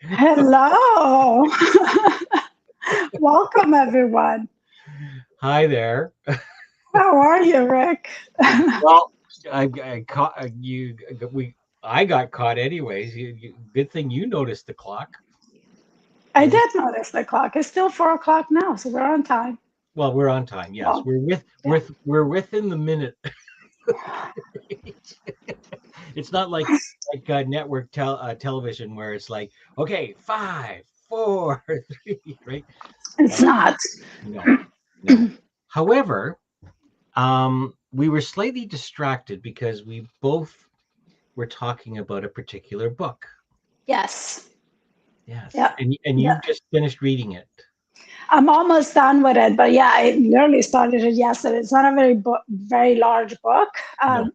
Hello. Welcome, everyone. Hi there. How are you, Rick? Well, I caught you. I got caught anyways. Good thing you noticed the clock. I And did notice the clock. It's still 4 o'clock now, so we're on time. well, we're on time. Yes, Well, yeah. we're within the minute. It's not like television where it's like, okay, five, four, three, right? It's Uh, not. no, no. However, we were slightly distracted because we both were talking about a particular book. Yes. Yes, Yeah. and Yeah. you've just finished reading it. I'm almost done with it, but yeah, I literally started it yesterday. It's not a very large book. No,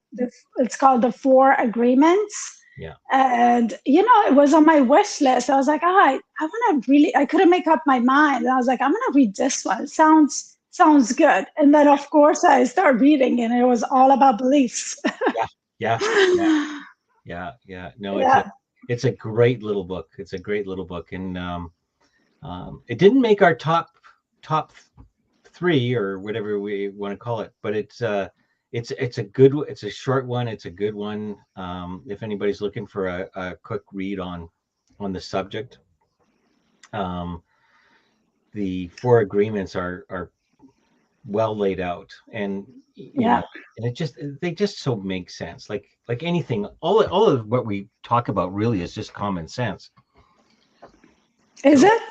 It's called The Four Agreements. yeah, And it was on my wish list. I was like, I want to really. I couldn't make up my mind, and I was like, I'm gonna read this one. It sounds good. And then of course I started reading, and it was all about beliefs. yeah, yeah, yeah, yeah. No, Yeah. it's a great little book. It's a great little book, and it didn't make our top three or whatever we want to call it, but it's a short one. It's a good one. If anybody's looking for a quick read on the subject, um, the four agreements are well laid out, and Yeah. and they just so make sense, like anything. All of what we talk about really is just common sense. Is So it?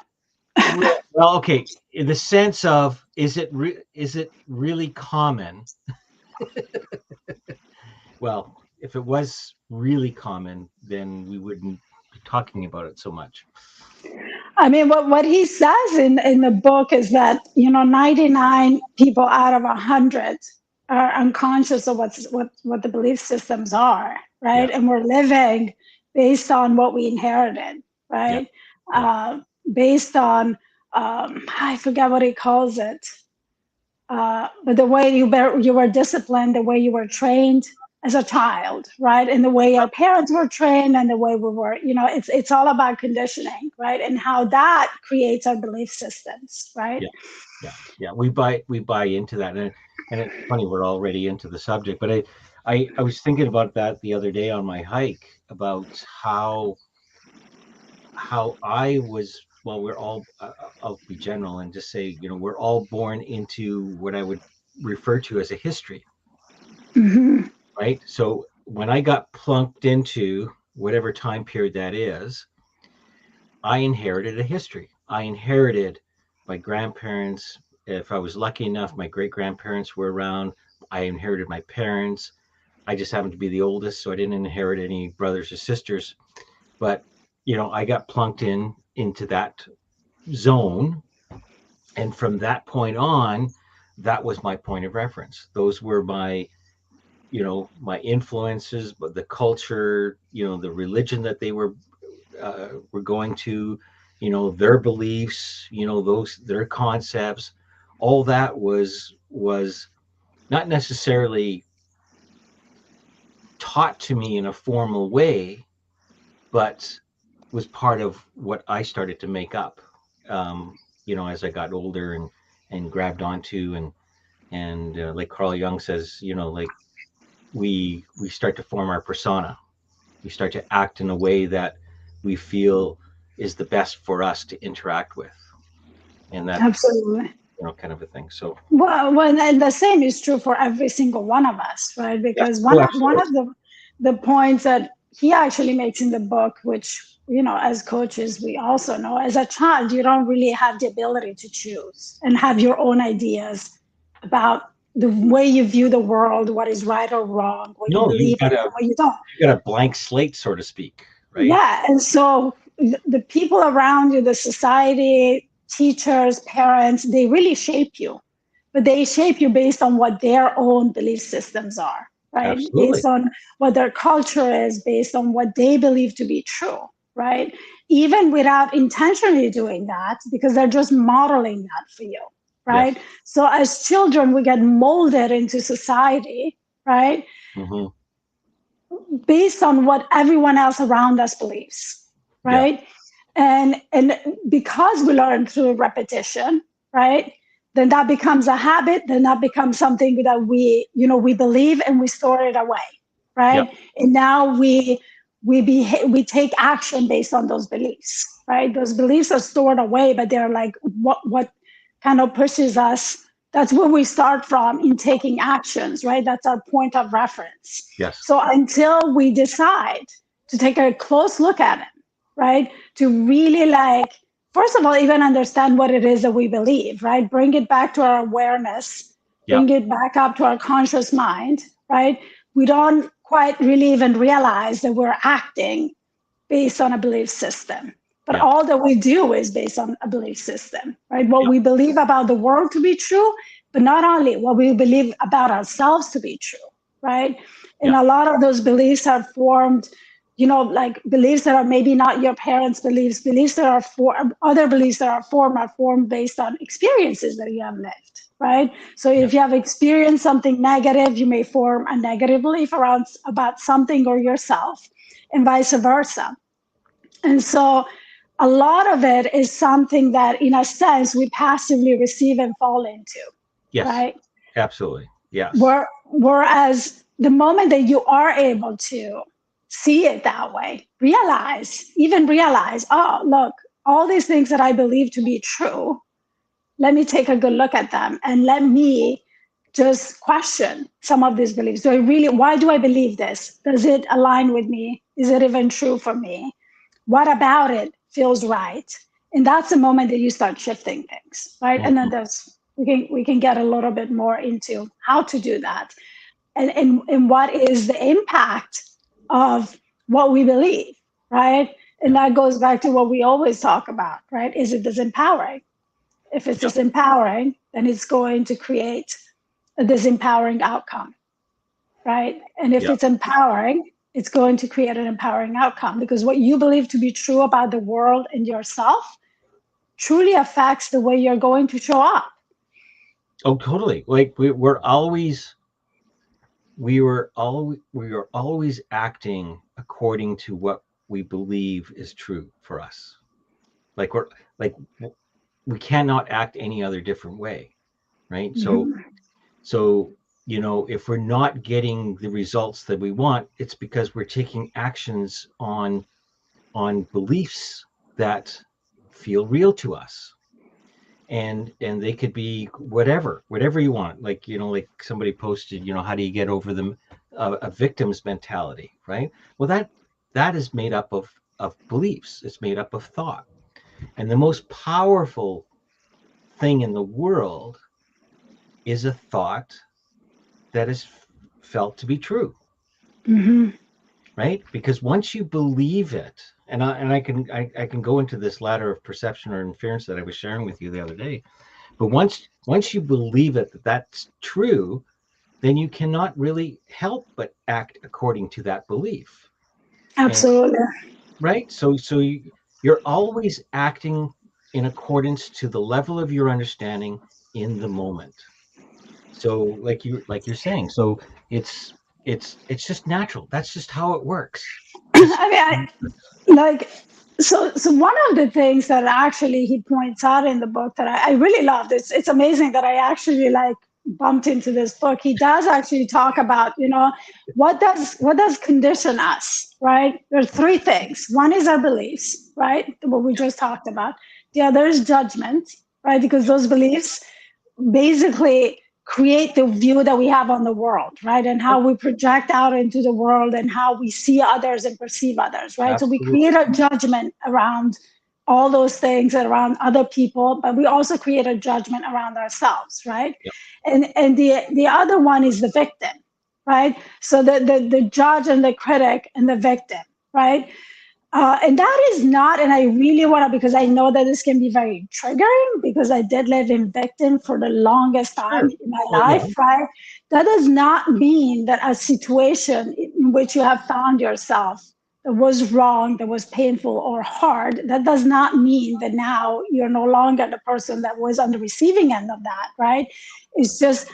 well, okay, in the sense of, is it really common? Well, if it was really common, then we wouldn't be talking about it so much. I mean, what he says in the book is that 99 people out of 100 are unconscious of what the belief systems are, Yeah, right? And we're living based on what we inherited, yeah, right? yeah, Uh, Based on I forget what he calls it, but the way you were disciplined, the way you were trained as a child, right, and the way our parents were trained, and the way we were, it's all about conditioning, right, and how that creates our belief systems, right? yeah, yeah. We buy into that, and it's funny, we're already into the subject, but I was thinking about that the other day on my hike, about how I was. Well, we're all. I'll be general and just say, we're all born into what I would refer to as a history, Hmm. right? So when I got plunked into whatever time period that is, I inherited a history. I inherited my grandparents. If I was lucky enough, my great grandparents were around. I inherited my parents. I just happened to be the oldest, so I didn't inherit any brothers or sisters. But I got plunked into that zone, and from that point on, that was my point of reference. Those were my influences, but the culture, the religion that they were going to, their beliefs, those their concepts, all that was not necessarily taught to me in a formal way, but was part of what I started to make up, as I got older, and grabbed onto, and like Carl Jung says, like we start to form our persona. We start to act in a way that we feel is the best for us to interact with, and that's Absolutely. kind of a thing. So Well, and the same is true for every single one of us, right? yeah, Because oh, one absolutely, of the points that he actually makes in the book, which as coaches we also know, as a child you don't really have the ability to choose and have your own ideas about the way you view the world, what is right or wrong, what you no, believe in, and what you don't. you got a blank slate, so to speak, right? Yeah, and so the people around you, the society, teachers, parents, they really shape you, but they shape you based on what their own belief systems are, right? Absolutely. Based on what their culture is, based on what they believe to be true, right? Even without intentionally doing that, because they're just modeling that for you, Yes. right? So as children, we get molded into society, right? Hmm. Based on what everyone else around us believes, Yeah. right? And because we learn through repetition, right? Then that becomes a habit. Then that becomes something that we believe and we store it away, Yeah. right? And now we take action based on those beliefs, right? Those beliefs are stored away, but they're like what kind of pushes us. That's where we start from in taking actions, right? That's our point of reference. Yes. So until we decide to take a close look at it, right? To really first of all, even understand what it is that we believe, right? Bring it back to our awareness, Yeah. bring it back up to our conscious mind, right? We don't quite really even realize that we're acting based on a belief system. But Yeah. all that we do is based on a belief system, right? What Yeah. we believe about the world to be true, but not only what we believe about ourselves to be true, right? And Yeah. a lot of those beliefs are formed, like beliefs that are maybe not your parents' beliefs, beliefs that are other beliefs that are formed based on experiences that you have lived, right? So Yeah. if you have experienced something negative, you may form a negative belief about something or yourself, and vice versa. And so a lot of it is something that, in a sense, we passively receive and fall into, Yes. right? Absolutely. Yes. Whereas the moment that you are able to see it that way, realize, oh, look, all these things that I believe to be true, let me take a good look at them and let me just question some of these beliefs. Why do I believe this? Does it align with me? Is it even true for me? What about it feels right? And that's the moment that you start shifting things, right? And then Mhm. we can get a little bit more into how to do that, and what is the impact of what we believe, right? And Yeah. that goes back to what we always talk about, right? Is it disempowering? If it's Yeah. disempowering, then it's going to create a disempowering outcome, right? And if Yeah. it's empowering, it's going to create an empowering outcome, because what you believe to be true about the world and yourself truly affects the way you're going to show up. Oh, totally. Like we were always acting according to what we believe is true for us. Like we're like we cannot act any other different way, right? So Mhm. so if we're not getting the results that we want, it's because we're taking actions on beliefs that feel real to us. And they could be whatever you want, like like somebody posted, how do you get over them a victim's mentality, right? Well, that is made up of beliefs. It's made up of thought. And the most powerful thing in the world is a thought that is felt to be true, Mhm. right? Because once you believe it, and I can go into this ladder of perception or inference that I was sharing with you the other day. But once you believe it that that's true, then you cannot really help but act according to that belief. And Absolutely. right, you're always acting in accordance to the level of your understanding in the moment. So like you're saying, so it's it's just natural. That's just how it works. That's I mean, like so one of the things that actually he points out in the book that I really loved, it's amazing that I actually bumped into this book. He does actually talk about, what does condition us, right? There's three things. One is our beliefs, right? What we just talked about. The other is judgment, right? Because those beliefs basically create the view that we have on the world, right? And how we project out into the world and how we see others and perceive others, right? So we absolutely. create a judgment around all those things and around other people, but we also create a judgment around ourselves, right? Yep. And the other one is the victim, right? So the judge and the critic and the victim, right? And that is not, and I really want to, because I know that this can be very triggering, because I did live in victim for the longest time Sure. in my Well, life, right? That does not mean that a situation in which you have found yourself that was wrong, that was painful or hard, that does not mean that now you're no longer the person that was on the receiving end of that, right? It's just,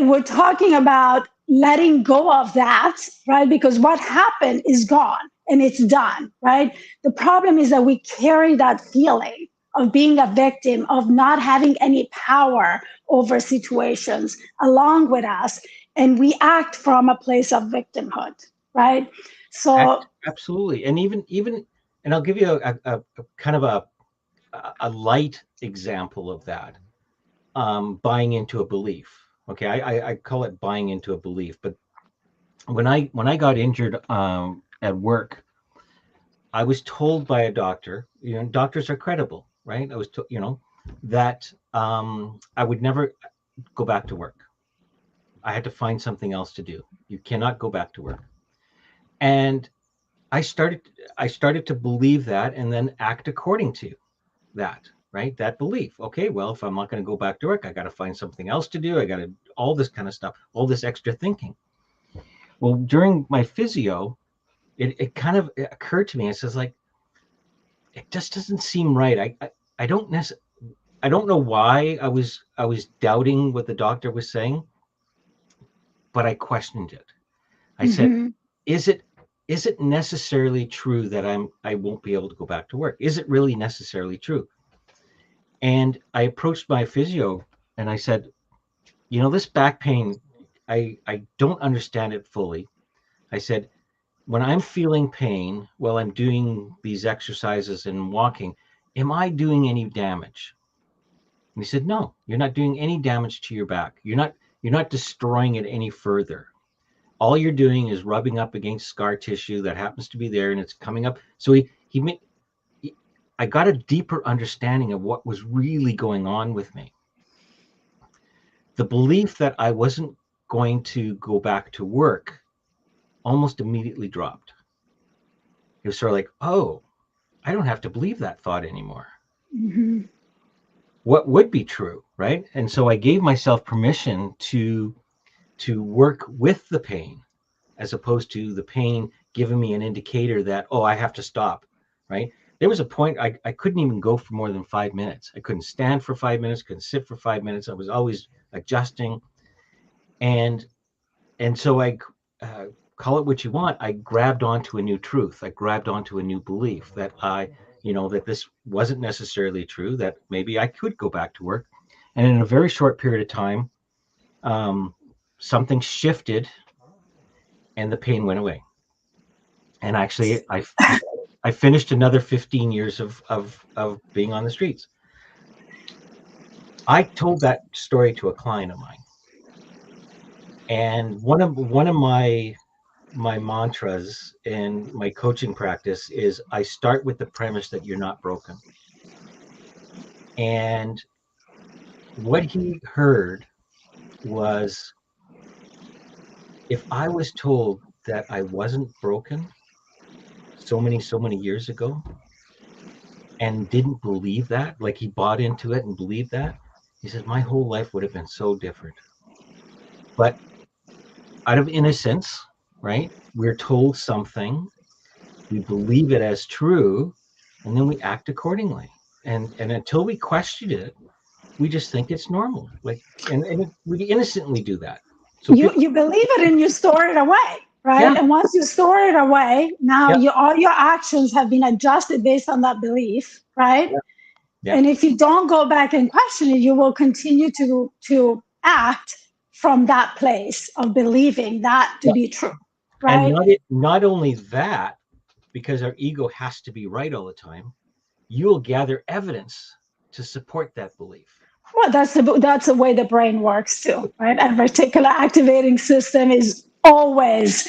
we're talking about letting go of that, right? Because what happened is gone, and it's done, right? The problem is that we carry that feeling of being a victim, of not having any power over situations along with us, and we act from a place of victimhood, right? So Absolutely. And even, and I'll give you a kind of a light example of that. Buying into a belief. Okay, I call it buying into a belief. But when I got injured at work, I was told by a doctor. Doctors are credible, right? I was told, that I would never go back to work. I had to find something else to do. You cannot go back to work. And I started I started to believe that and then act according to that, right? That belief. Okay, well, if I'm not going to go back to work, I got to find something else to do. I got to all this kind of stuff, all this extra thinking. Well, during my physio, it kind of occurred to me. It says like, it just doesn't seem right. I don't I don't know why I was doubting what the doctor was saying, but I questioned it. I said, mm-hmm. is it necessarily true that I won't be able to go back to work? Is it really necessarily true? And I approached my physio and I said, this back pain, I don't understand it fully. I said, when I'm feeling pain while I'm doing these exercises and walking, am I doing any damage? And he said, no, you're not doing any damage to your back. You're not destroying it any further. All you're doing is rubbing up against scar tissue that happens to be there and it's coming up. So I got a deeper understanding of what was really going on with me. The belief that I wasn't going to go back to work almost immediately dropped. It was sort of like, oh, I don't have to believe that thought anymore. Mm-hmm. What would be true, right? And so I gave myself permission to work with the pain as opposed to the pain giving me an indicator that, oh, I have to stop, right? There was a point I couldn't even go for more than 5 minutes. I couldn't stand for 5 minutes, couldn't sit for 5 minutes. I was always adjusting. And so I call it what you want. I grabbed onto a new truth. I grabbed onto a new belief that that this wasn't necessarily true, that maybe I could go back to work. And in a very short period of time, something shifted and the pain went away. And actually, I finished another 15 years of being on the streets. I told that story to a client of mine. And one of my mantras in my coaching practice is I start with the premise that you're not broken. And what he heard was, if I was told that I wasn't broken so many years ago and didn't believe that, like he bought into it and believed that, he says, my whole life would have been so different. But out of innocence, right? We're told something, we believe it as true, and then we act accordingly. And until we question it, we just think it's normal. Like, and we innocently do that. So You believe it and you store it away, right? yeah, And once you store it away, now yeah, all your actions have been adjusted based on that belief, right? yeah, yeah, And if you don't go back and question it, you will continue to act from that place of believing that to yeah. be true, And right? not only that, because our ego has to be right all the time, you will gather evidence to support that belief. Well, that's the way the brain works too, right? A reticular activating system is always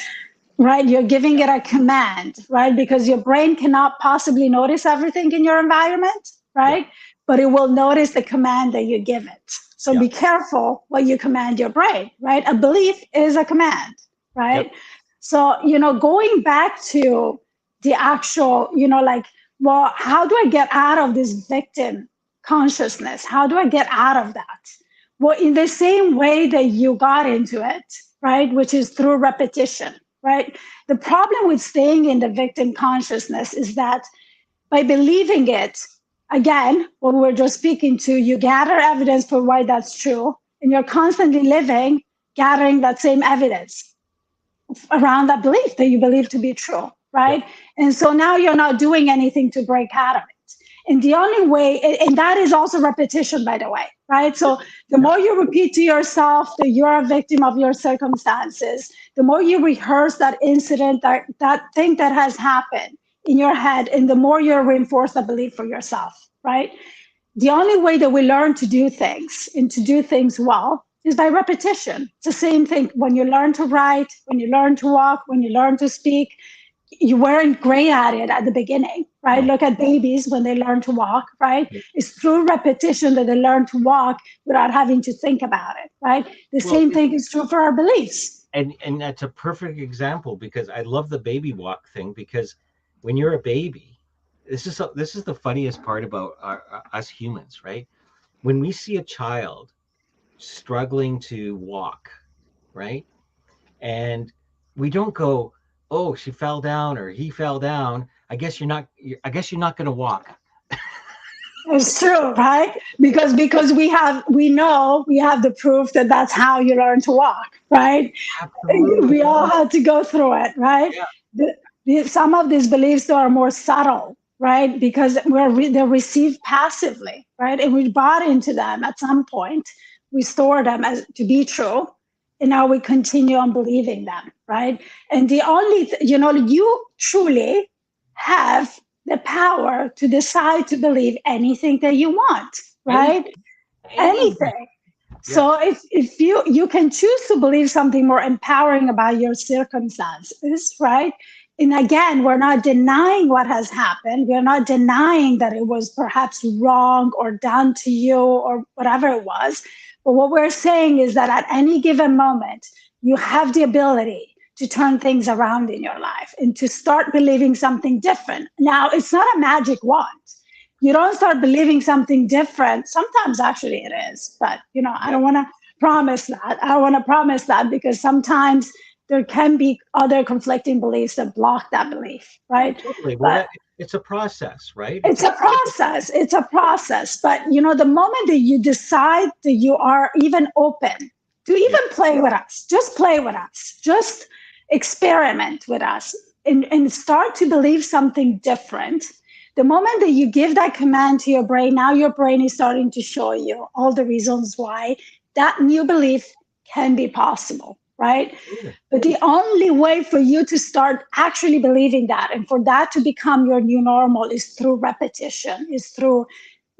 right. You're giving it a command, right? Because your brain cannot possibly notice everything in your environment, Yeah, right? But it will notice the command that you give it. So yeah, be careful what you command your brain, right? A belief is a command, yep, right? So, going back to the actual, like, well, how do I get out of this victim consciousness? How do I get out of that? Well, in the same way that you got into it, right? Which is through repetition, right? The problem with staying in the victim consciousness is that by believing it, again, what we're just speaking to, you gather evidence for why that's true, and you're constantly gathering that same evidence around that belief that you believe to be true, right? And so now you're not doing anything to break out of it. And the only way, and that is also repetition, by the way, right? So the more you repeat to yourself that you're a victim of your circumstances, the more you rehearse that incident, that thing that has happened in your head, and the more you reinforce that belief for yourself, right? The only way that we learn to do things and to do things well is by repetition. It's the same thing when you learn to write, when you learn to walk, when you learn to speak. You weren't great at it at the beginning, right? No. Look at babies when they learn to walk, right? Yeah. It's through repetition that they learn to walk without having to think about it, right? The Well, same thing is true for our beliefs. and that's a perfect example, because I love the baby walk thing, because when you're a baby, this is the funniest part about us humans, right? When we see a child struggling to walk, right? And we don't go, "Oh, she fell down or he fell down. I guess you're not going to walk." It's true, right? Because we know we have the proof that that's how you learn to walk, right? Absolutely. We all had to go through it, right? Yeah. Some of these beliefs are more subtle, right? Because they're received passively, right? And we bought into them at some point. We store them as to be true, and now we continue on believing them, right? And the only, you truly have the power to decide to believe anything that you want, Anything. right? Anything. Anything. Yeah. So if you can choose to believe something more empowering about your circumstances, right? And again, we're not denying what has happened. We're not denying that it was perhaps wrong or done to you or whatever it was. But what we're saying is that at any given moment, you have the ability to turn things around in your life and to start believing something different. Now, it's not a magic wand. You don't start believing something different. Sometimes actually it is, but I Yeah. don't want to promise that. I want to promise that because sometimes there can be other conflicting beliefs that block that belief, Oh, right? totally. Well, But it's a process, right? It's it's a a process. It's a process. But the moment that you decide that you are even open to Yeah. even play with us, just play with us, just experiment with us, and start to believe something different. The moment that you give that command to your brain, now your brain is starting to show you all the reasons why that new belief can be possible, right? Absolutely. But the only way for you to start actually believing that and for that to become your new normal is through repetition, is through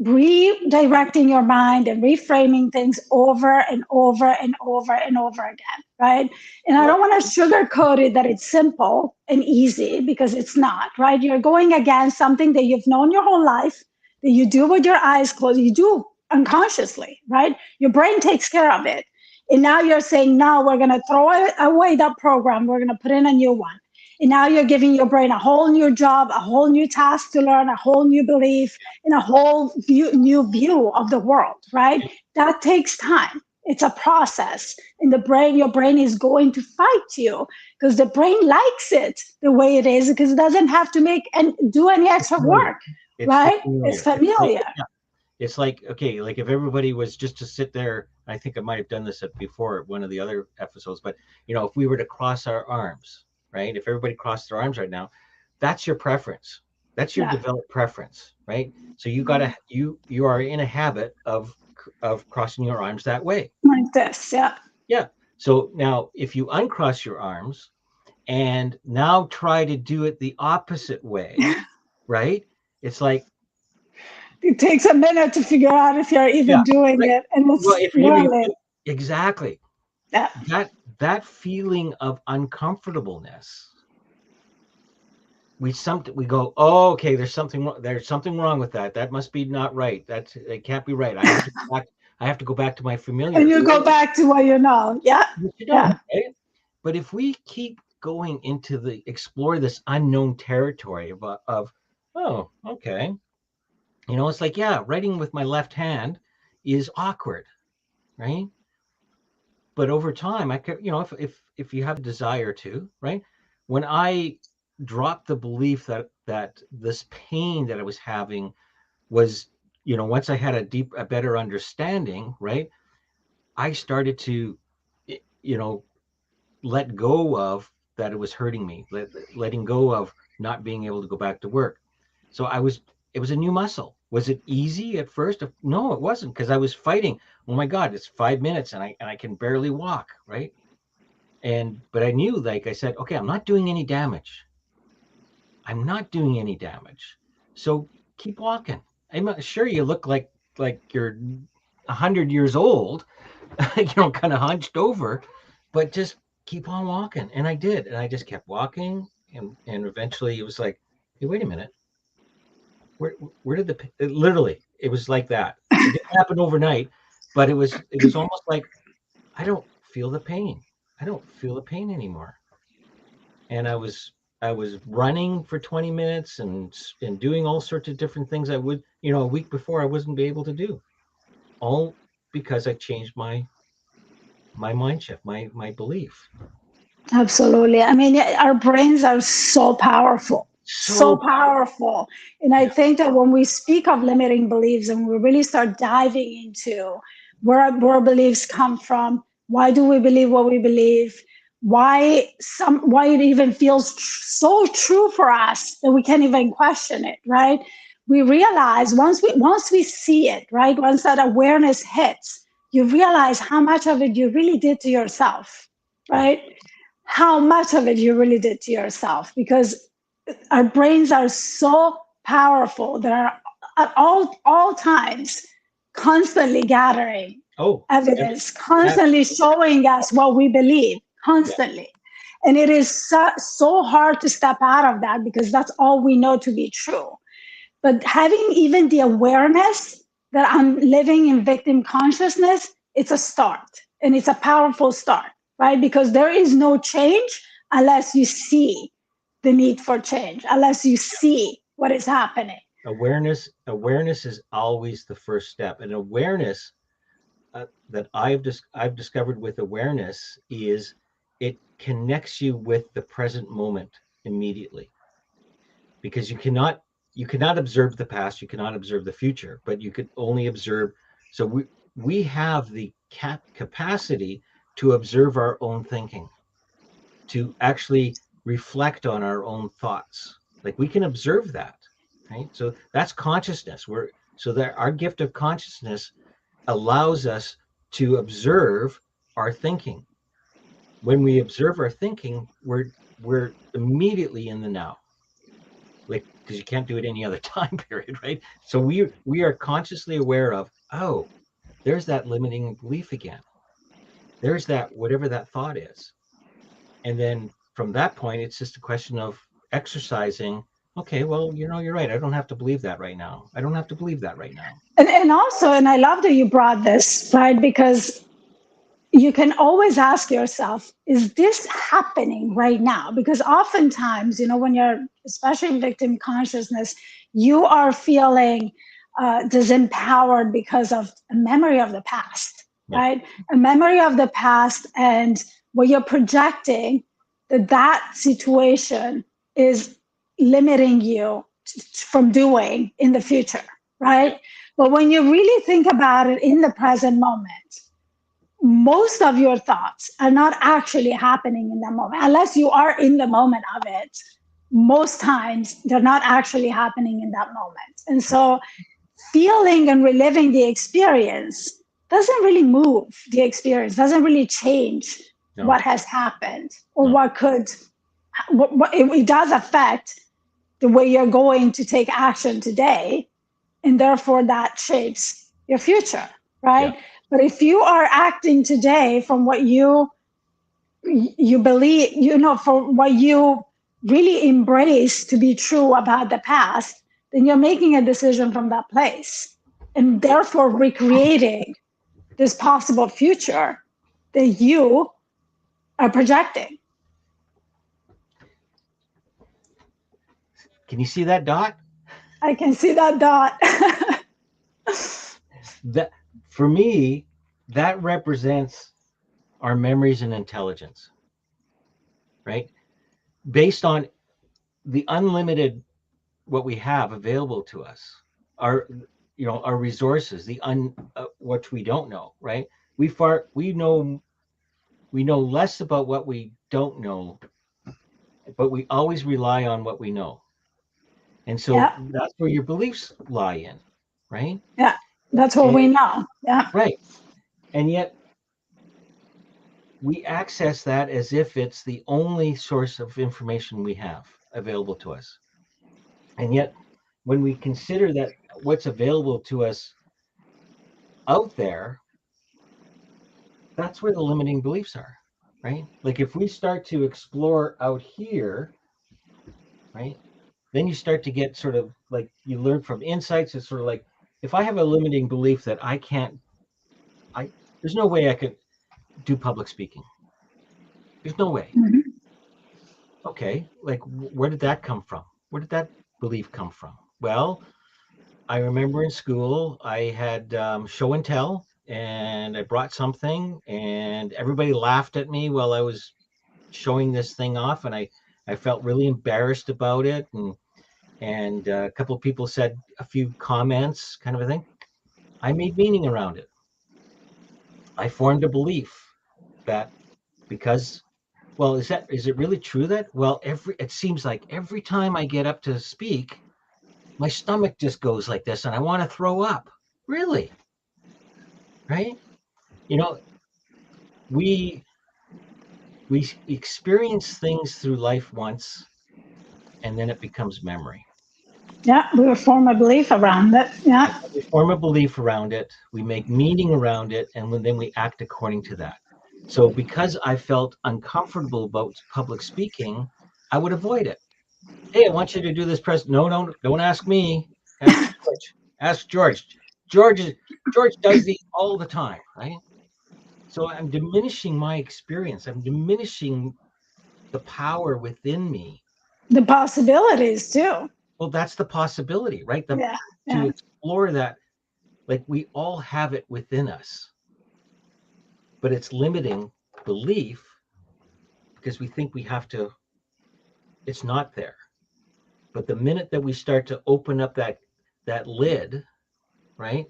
redirecting your mind and reframing things over and over and over and over again, right? And I Well, don't want to sugarcoat it that it's simple and easy because it's not, right? You're going against something that you've known your whole life, that you do with your eyes closed, you do unconsciously, right? Your brain takes care of it. And now you're saying, no, we're going to throw away that program. We're going to put in a new one. And now you're giving your brain a whole new job, a whole new task to learn, a whole new belief, and a whole new view of the world, right? That takes time. It's a process. And your brain is going to fight you because the brain likes it the way it is because it doesn't have to make and do any it's extra familiar. work, It's right? It's familiar. familiar. It's like, okay, like if everybody was just to sit there, I think I might have done this before one of the other episodes, but if we were to cross our arms, right? If everybody crossed their arms right now, that's your preference. That's your Yeah. developed preference, right? So you are in a habit of crossing your arms that way. Like this. Yeah. Yeah. So now if you uncross your arms and now try to do it the opposite way, right? It's like, It takes a minute to figure out if you're yeah, even doing right. it, and Well, it's if you're really exactly yeah. that feeling of uncomfortableness, we go, oh, okay, there's something wrong with that. That must be not right. It can't be right. I have to go back to my And familiar. you go back to what you know. Yeah, Which you don't, yeah, right? But if we keep going into explore this unknown territory of oh, okay, it's like, yeah, writing with my left hand is awkward, right? But over time, I could, if you have a desire to, right? When I dropped the belief that this pain that I was having was, once I had a better understanding, right? I started to, you know, let go of that it was hurting me, letting go of not being able to go back to work. So it was a new muscle. Was it easy at first? No, it wasn't, because I was fighting. Oh my God, it's 5 minutes and I can barely walk, right? But I knew, like I said, okay, I'm not doing any damage. I'm not doing any damage. So keep walking. I'm sure you look like you're 100 years old, kind of hunched over, but just keep on walking. And I did, and I just kept walking, and eventually it was like, hey, wait a minute, where did literally it was like that. It didn't happen overnight, but it was almost like I don't feel the pain. I don't feel the pain anymore. And I was running for 20 minutes and doing all sorts of different things I would, a week before I wasn't be able to do. All because I changed my mind shift, my belief. Absolutely. I mean, yeah, our brains are so powerful, so So powerful. And I yeah. think that when we speak of limiting beliefs and we really start diving into where our beliefs come from, why do we believe what we believe, why it even feels so true for us that we can't even question it, right? We realize once we see it, right? Once that awareness hits, you realize how much of it you really did to yourself, Yeah. right? How much of it you really did to yourself, because our brains are so powerful that are at all times constantly gathering Oh, evidence, ab- constantly showing us what we believe, yeah. constantly. And it is so hard to step out of that because that's all we know to be true. But having even the awareness that I'm living in victim consciousness, it's a start, and it's a powerful start, right? Because there is no change unless you see the need for change, unless you see what is happening. Awareness is always the first step, and awareness that I've discovered with awareness is it connects you with the present moment immediately, because you cannot observe the past, you cannot observe the future, but you could only observe. So we have the capacity to observe our own thinking, to actually reflect on our own thoughts. Like, we can observe that, right? So that's consciousness. So that our gift of consciousness allows us to observe our thinking. When we observe our thinking, we're immediately in the now, like, because you can't do it any other time period, right? So we are consciously aware of, oh, there's that limiting belief again. There's that whatever that thought is. And then from that point, it's just a question of exercising. Okay, well, you're right. I don't have to believe that right now. I don't have to believe that right now. And also, and I love that you brought this, right? Because you can always ask yourself, is this happening right now? Because oftentimes, when you're, especially in victim consciousness, you are feeling disempowered because of a memory of the past, Yeah. right? A memory of the past, and what you're projecting, that situation is limiting you from doing in the future, Yeah. right? But when you really think about it in the present moment, most of your thoughts are not actually happening in that moment unless you are in the moment of it. Most times they're not actually happening in that moment, and so feeling and reliving the experience doesn't really move the experience, doesn't really change No. what has happened or No. it does affect the way you're going to take action today, and therefore that shapes your future, Yeah. right? But if you are acting today from what you believe, for what you really embrace to be true about the past, then you're making a decision from that place, and therefore recreating this possible future that you are projecting. Can you see that dot? I can see that dot. That, for me, that represents our memories and intelligence, right? Based on the unlimited what we have available to us, our our resources, the what we don't know, right? We know less about what we don't know but we always rely on what we know. And so Yeah. that's where your beliefs lie in, right? Yeah. That's what we And know. Yeah. right. And yet we access that as if it's the only source of information we have available to us. And yet when we consider that what's available to us out there, that's where the limiting beliefs are, right? Like if we start to explore out here, right, then you start to get sort of like you learn from insights. It's sort of like if I have a limiting belief that I can't, I there's no way I could do public speaking. There's no way. Mhm. Okay, like where did that come from? Where did that belief come from? Well, I remember in school I had show and tell, and I brought something, and everybody laughed at me while I was showing this thing off, and I felt really embarrassed about it, and a couple of people said a few comments, kind of a thing. I made meaning around it. I formed a belief that because, well, is it really true that, well, every it seems like every time I get up to speak, my stomach just goes like this and I want to throw up. Really? Right? You know, we we experience things through life once and then it becomes memory. Yeah. We will form a belief around it. And Yeah. we form a belief around it, we make meaning around it, and then we act according to that. So because I felt uncomfortable about public speaking, I would avoid it. Hey, I want you to do this press. No, don't ask me. Ask George. Ask George. George does these all the time, right? So I'm diminishing my experience. I'm diminishing the power within me. The possibilities too. Well, that's the possibility, right? Yeah. To Yeah. explore that, like we all have it within us, but it's limiting belief because we think we have to, it's not there. But the minute that we start to open up that lid, right,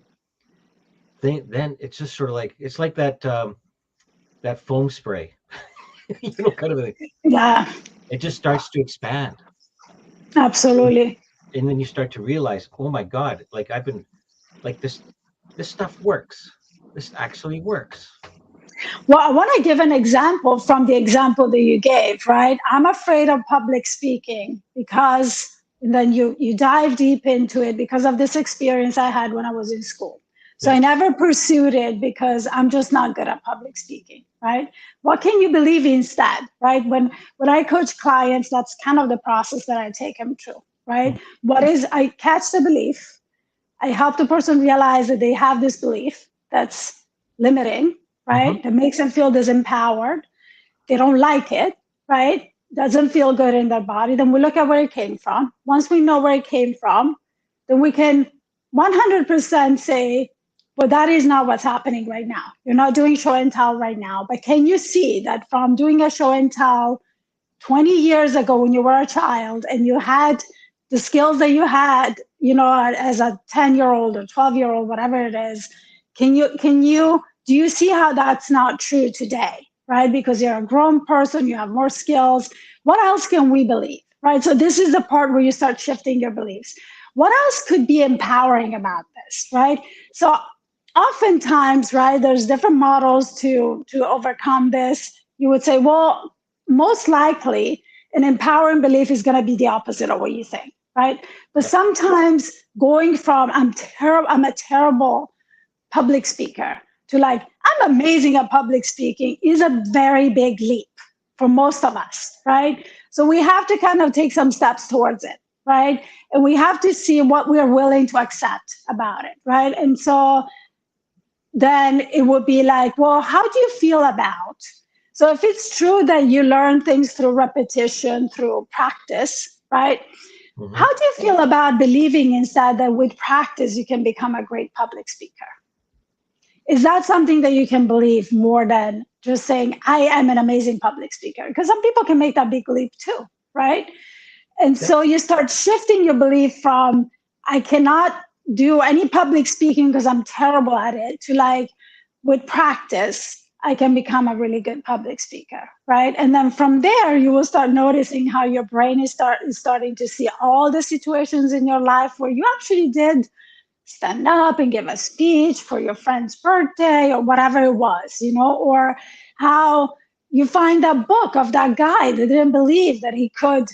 then it's just sort of like it's like that foam spray, kind of a thing. Yeah. It just starts to expand, Absolutely. and then you start to realize, oh my God, like I've been like this stuff works. This actually works. Well, I want to give an example from the example that you gave, right? I'm afraid of public speaking because and then you dive deep into it because of this experience I had when I was in school. So I Yes. never pursued it because I'm just not good at public speaking, right? What can you believe instead, right? When I coach clients, that's kind of the process that I take them through, right? What is I catch the belief, I help the person realize that they have this belief that's limiting, Mm-hmm. right? That makes them feel disempowered. They don't like it, right? Doesn't feel good in their body. Then we look at where it came from. Once we know where it came from, then we can 100% say, well, that is not what's happening right now. You're not doing show and tell right now. But can you see that from doing a show and tell 20 years ago when you were a child and you had the skills that you had, as a 10-year-old or 12-year-old, whatever it is, do you see how that's not true today, right? Because you're a grown person, you have more skills. What else can we believe, right? So this is the part where you start shifting your beliefs. What else could be empowering about this, right? So oftentimes, right, there's different models to overcome this. You would say, well, most likely an empowering belief is going to be the opposite of what you think, right? But Yep. sometimes going from I'm a terrible public speaker to like I'm amazing at public speaking is a very big leap for most of us, right? So we have to kind of take some steps towards it, right? And we have to see what we're willing to accept about it, right? And so then it would be like, well, how do you feel about? So if it's true that you learn things through repetition, through practice, right? Mm-hmm. How do you feel about believing instead that with practice you can become a great public speaker? Is that something that you can believe more than just saying, I am an amazing public speaker? Because some people can make that big leap too, right? And Yep. so you start shifting your belief from, I cannot do any public speaking because I'm terrible at it, to like, with practice, I can become a really good public speaker, right? And then from there, you will start noticing how your brain is starting to see all the situations in your life where you actually did stand up and give a speech for your friend's birthday or whatever it was, or how you find that book of that guy that didn't believe that he could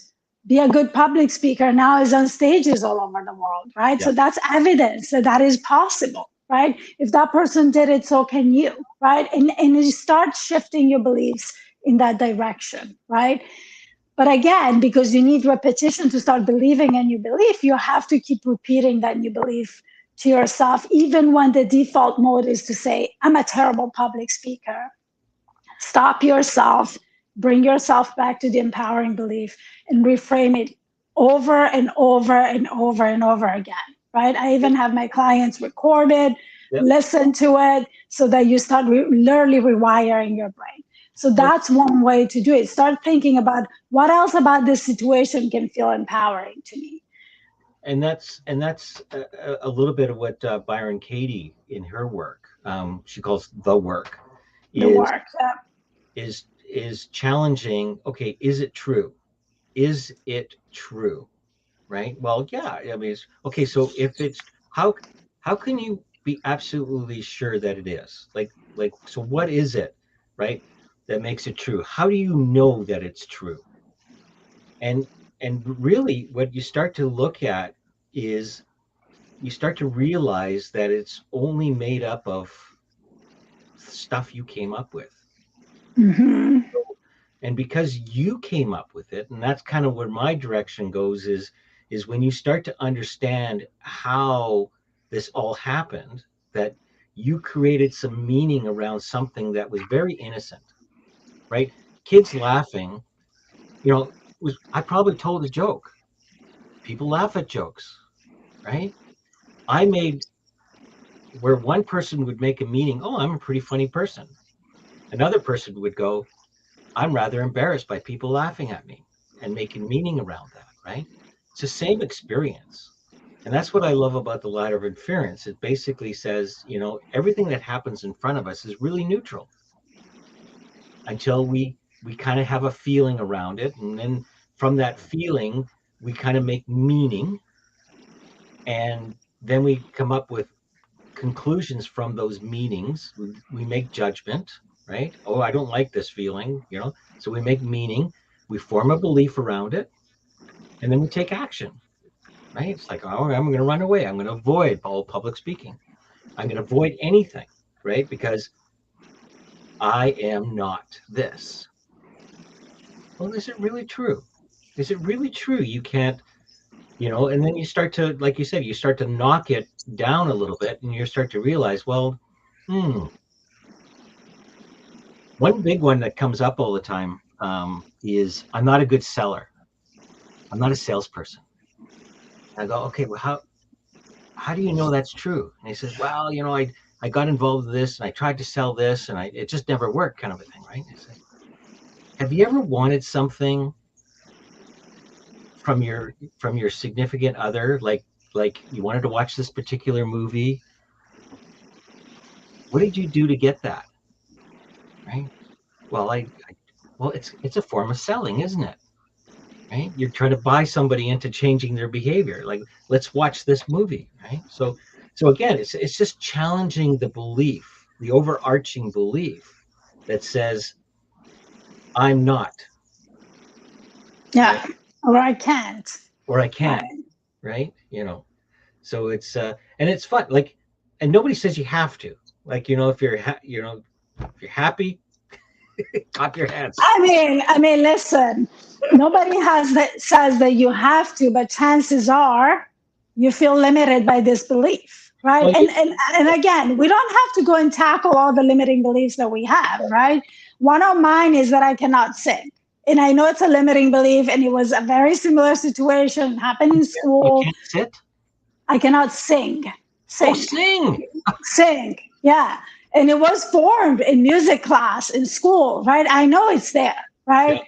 be a good public speaker, now is on stages all over the world, right? Yeah. So that's evidence that that is possible, right? If that person did it, so can you, right? And you start shifting your beliefs in that direction, right? But again, because you need repetition to start believing a new belief, you have to keep repeating that new belief to yourself, even when the default mode is to say, I'm a terrible public speaker. Stop yourself, bring yourself back to the empowering belief, and reframe it over and over and over and over again, right? I even have my clients record it, Yep. listen to it, so that you start literally rewiring your brain. So Yep. that's one way to do it. Start thinking about what else about this situation can feel empowering to me. And that's a little bit of what Byron Katie in her work, she calls the work, The is work. is challenging. Okay, is it true? Is it true? Right? Well, yeah. I mean, okay. So if it's how can you be absolutely sure that it is? So what is it, right? That makes it true? How do you know that it's true? And really, what you start to look at is you start to realize that it's only made up of stuff you came up with. Mm-hmm. And because you came up with it, and that's kind of where my direction goes, is when you start to understand how this all happened, that you created some meaning around something that was very innocent, right? Kids laughing, was I probably told a joke. People laugh at jokes, right? I made where one person would make a meaning, oh, I'm a pretty funny person. Another person would go, I'm rather embarrassed by people laughing at me, and making meaning around that, right? It's the same experience. And that's what I love about the ladder of inference. It basically says, everything that happens in front of us is really neutral until we kind of have a feeling around it. And then from that feeling, we kind of make meaning. And then we come up with conclusions from those meanings. We make judgment, right? Oh, I don't like this feeling, So we make meaning, we form a belief around it, and then we take action, right? It's like, oh, I'm going to run away. I'm going to avoid all public speaking. I'm going to avoid anything, right? Because I am not this. Well, is it really true? Is it really true? You can't, and then you start to, like you said, you start to knock it down a little bit, and you start to realize, well, one big one that comes up all the time is I'm not a good seller. I'm not a salesperson. I go, okay, well, how do you know that's true? And he says, well, I got involved with this and I tried to sell this and it just never worked, kind of a thing, right? And I say, have you ever wanted something from your significant other, like you wanted to watch this particular movie? What did you do to get that? Right? Well, well, it's a form of selling, isn't it? Right? You're trying to buy somebody into changing their behavior. Like, let's watch this movie, right? So again, it's just challenging the belief, the overarching belief that says I'm not, right? Yeah. Or I can't. Or I can't, Right. right? So it's and it's fun. Like, and nobody says you have to. Like, if you're if you're happy, clap your hands. I mean, listen, nobody has that says that you have to, but chances are you feel limited by this belief, right? Well, And again, we don't have to go and tackle all the limiting beliefs that we have, right? One of mine is that I cannot sing. And I know it's a limiting belief, and it was a very similar situation, happened in you school. can't sit. I cannot sing. Oh, Sing. sing. Sing, yeah. And it was formed in music class in school, right? I know it's there, Yeah. right?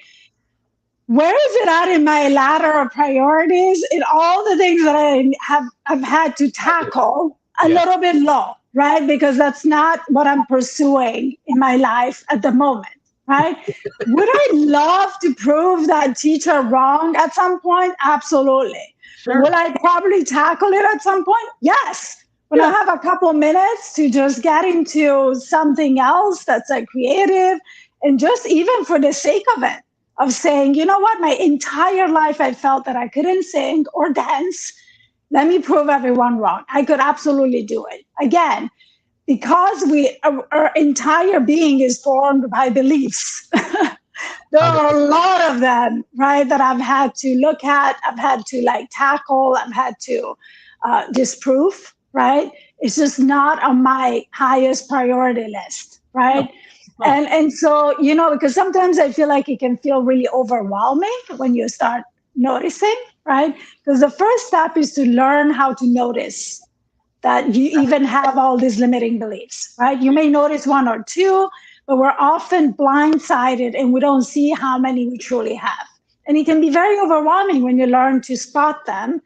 Where is it at in my ladder of priorities in all the things that I've had to tackle a Yeah. little bit low, right? Because that's not what I'm pursuing in my life at the moment, right? Would I love to prove that teacher wrong at some point? Absolutely. Will Sure. I probably tackle it at some point? Yes. When I Yeah. have a couple minutes to just get into something else that's like creative, and just even for the sake of it, of saying, you know what, my entire life I felt that I couldn't sing or dance. Let me prove everyone wrong. I could absolutely do it. Again, because our entire being is formed by beliefs. There are a 100%. lot of them, right, that I've had to look at, I've had to like tackle, I've had to disprove, right? It's just not on my highest priority list, No, right? no. And so, because sometimes I feel like it can feel really overwhelming when you start noticing, right? Because the first step is to learn how to notice that you even have all these limiting beliefs, right? You may notice one or two, but we're often blindsided and we don't see how many we truly have. And it Yeah. can be very overwhelming when you learn to spot them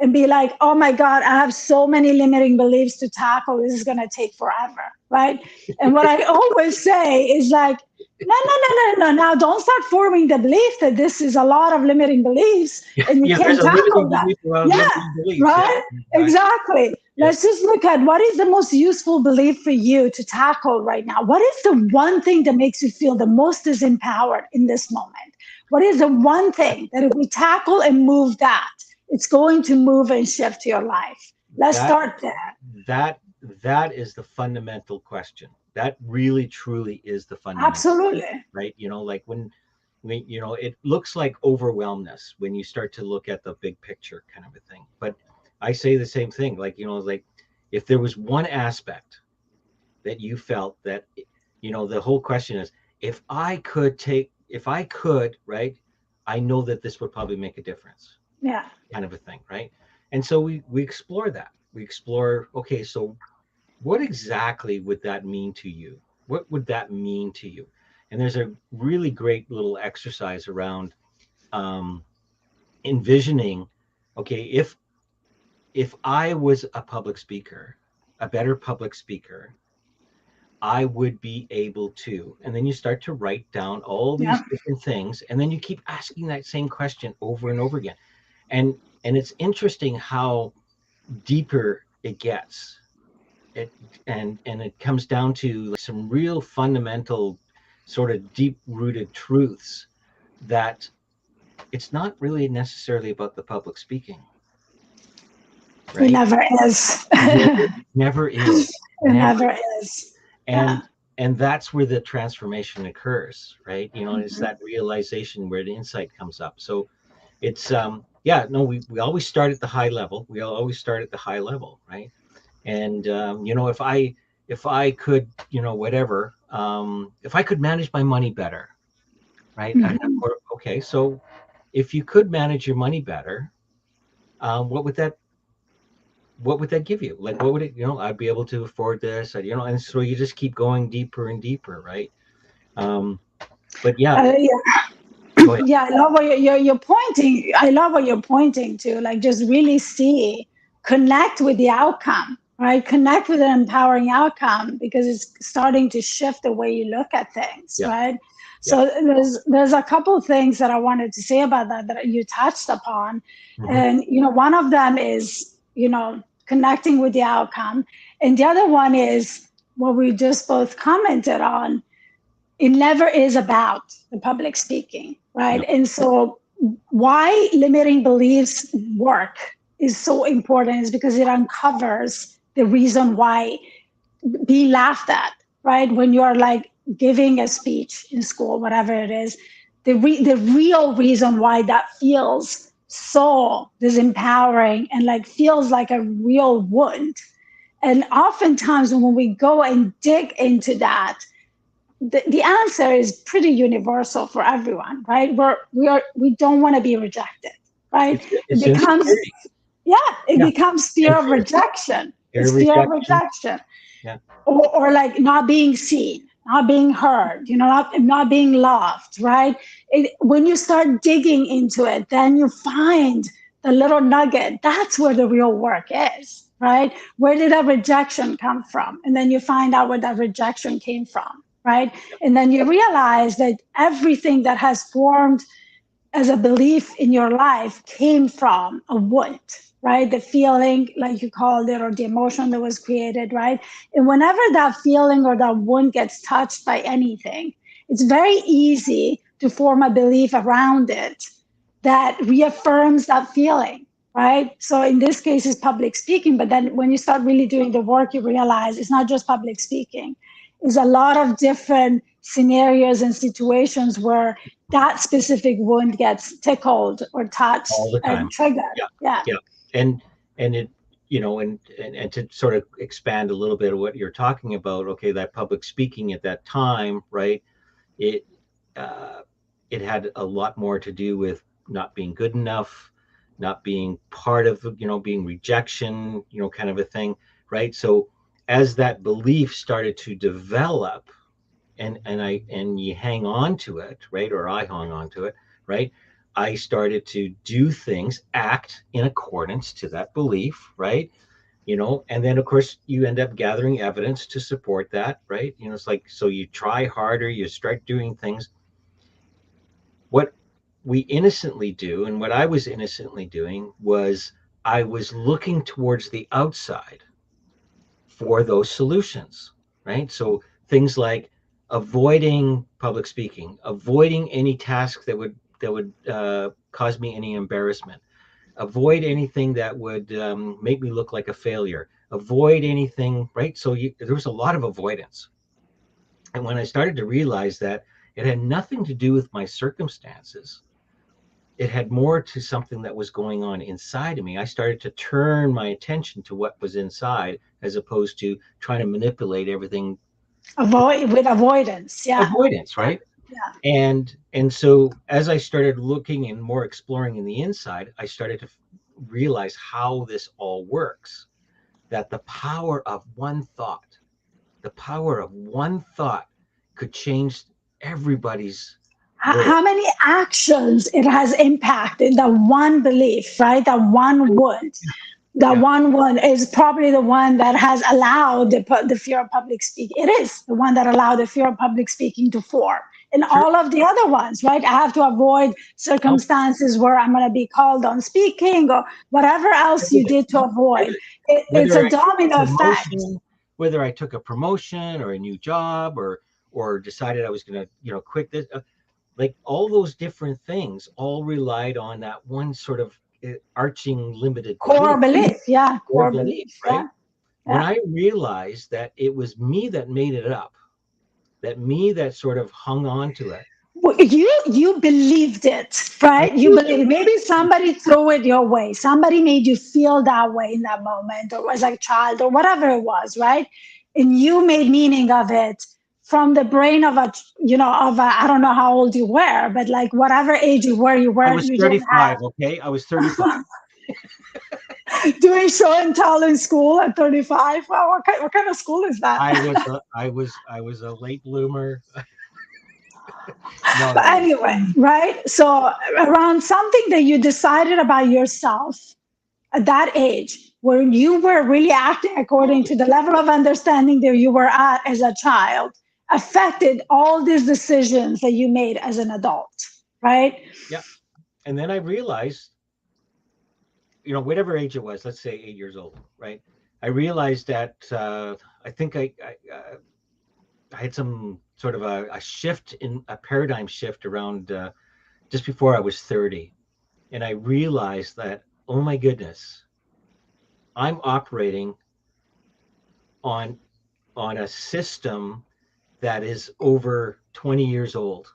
and be like, oh my God, I have so many limiting beliefs to tackle. This is going to take forever, right? And what I always say is like, no, no, no, no, no. Now don't start forming the belief that this is a lot of limiting beliefs and you Yeah, there's can't a limiting tackle that. belief around Yeah, limiting beliefs. Yeah, right? exactly. Exactly. Yeah, Let's just look at what is the most useful belief for you to tackle right now. What is the one thing that makes you feel the most disempowered in this moment? What is the one thing that if we tackle and move that, it's going to move and shift your life? Let's that start there. that that is the fundamental question. That really truly is the fundamental, Absolutely. right? Like when it looks like overwhelmness when you start to look at the big picture kind of a thing. But I say the same thing, like if there was one aspect that you felt that, the whole question is, if I could, right, I know that this would probably make a difference, Yeah. kind of a thing, right? And so we explore that. We explore, okay, so what exactly would that mean to you? What would that mean to you? And there's a really great little exercise around um, envisioning, okay, if I was a public speaker, a better public speaker, I would be able to. And then you start to write down all Yeah. these different things, and then you keep asking that same question over and over again. And it's interesting how deeper it gets. It and it comes down to like some real fundamental, sort of deep rooted truths that it's not really necessarily about the public speaking, It right? never is. It never, It never is, never. never is. Yeah. And that's where the transformation occurs, right? It's Mhm. that realization where the insight comes up. So it's yeah, no, we always start at the high level. We always start at the high level, right? And if I could, whatever, if I could manage my money better, right? And of Mhm. course, okay, so if you could manage your money better, what would that give you? Like, what would it, I'd be able to afford this, and so you just keep going deeper and deeper, right? Um, but yeah, Yeah. go ahead. Yeah, I love what you're pointing. I love what you're pointing to. Like, just really see, connect with the outcome, right? Connect with an empowering outcome because it's starting to shift the way you look at things, Yeah, right? yeah. So there's a couple of things that I wanted to say about that you touched upon, Hmm. and one of them is connecting with the outcome, and the other one is what we just both commented on. It never is about the public speaking, right? No, And so why limiting beliefs work is so important is because it uncovers the reason why being laughed at, right? When you're like giving a speech in school, whatever it is, the real reason why that feels so disempowering and like feels like a real wound. And oftentimes when we go and dig into that, the answer is pretty universal for everyone, right? We don't want to be rejected, right? It it's becomes, insecurity. yeah, it Yeah, becomes fear and of rejection. fear of It's fear of rejection. rejection, Yeah, or like not being seen, not being heard, not being loved, right? When you start digging into it, then you find the little nugget. That's where the real work is. right? Where did that rejection come from? And then you find out where that rejection came from, right? And then you realize that everything that has formed as a belief in your life came from a wound, right? The feeling, like you called it, or the emotion that was created, right? And whenever that feeling or that wound gets touched by anything, it's very easy to form a belief around it that reaffirms that feeling, right? So in this case, it's public speaking. But then when you start really doing the work, you realize it's not just public speaking. It's a lot of different scenarios and situations where that specific wound gets tickled or all touched the and time. triggered. Yeah, Yeah. yeah, and it, and to sort of expand a little bit of what you're talking about. Okay, that public speaking at that time, right? It uh, it had a lot more to do with not being good enough, not being part of, being rejection, kind of a thing, right? So as that belief started to develop, and you hang on to it, right? Or I hung on to it, right? I started to do things, act in accordance to that belief, right? And then of course you end up gathering evidence to support that, right? It's like, so you try harder, you start doing things. What we innocently do, and what I was innocently doing, was I was looking towards the outside for those solutions, right? So things like avoiding public speaking, avoiding any task that would cause me any embarrassment, avoid anything that would make me look like a failure, avoid anything, right? So there was a lot of avoidance. And when I started to realize that it had nothing to do with my circumstances, it had more to something that was going on inside of me. I started to turn my attention to what was inside, as opposed to trying to manipulate everything. Avoid with avoidance. Yeah. Avoidance, Yeah. right? Yeah. And so as I started looking and more exploring in the inside, I started to realize how this all works. That the power of one thought could change everybody's world. How many actions it has impacted the one belief, right? That one wound. That Yeah, one is probably the one that has allowed the fear of public speaking. It is the one that allowed the fear of public speaking to form. And sure. all of the other ones, right? I have to avoid No, circumstances where I'm going to be called on speaking or whatever else you everything. did to avoid. Everything. It's Whether a I took a domino effect. promotion, whether I took a promotion or a new job, or decided I was going to, quit this, like all those different things all relied on that one sort of arching limited Core belief belief. Yeah, or core belief, belief. Yeah. right? When Yeah. I realized that it was me that made it up, that me that sort of hung on to it, Well, you believed it, I right? You believed believe maybe somebody threw it your way. Somebody made you feel that way in that moment, or as a child, or whatever it was, right? And you made meaning of it from the brain of I don't know how old you were, but like whatever age you I were, was you didn't 35, okay? I was 35. have doing show and tell in school at 35. Wow, what kind of school is that? I was a late bloomer. No, But no, no. anyway, right? So around something that you decided about yourself at that age, where you were really acting according to Totally. the level of understanding that you were at as a child, affected all these decisions that you made as an adult, right? Yeah. And then I realized, whatever age it was, let's say 8 years old, right? I realized that I think I had some sort of a shift, in a paradigm shift around just before I was 30. And I realized that, oh my goodness, I'm operating on a system that is over 20 years old,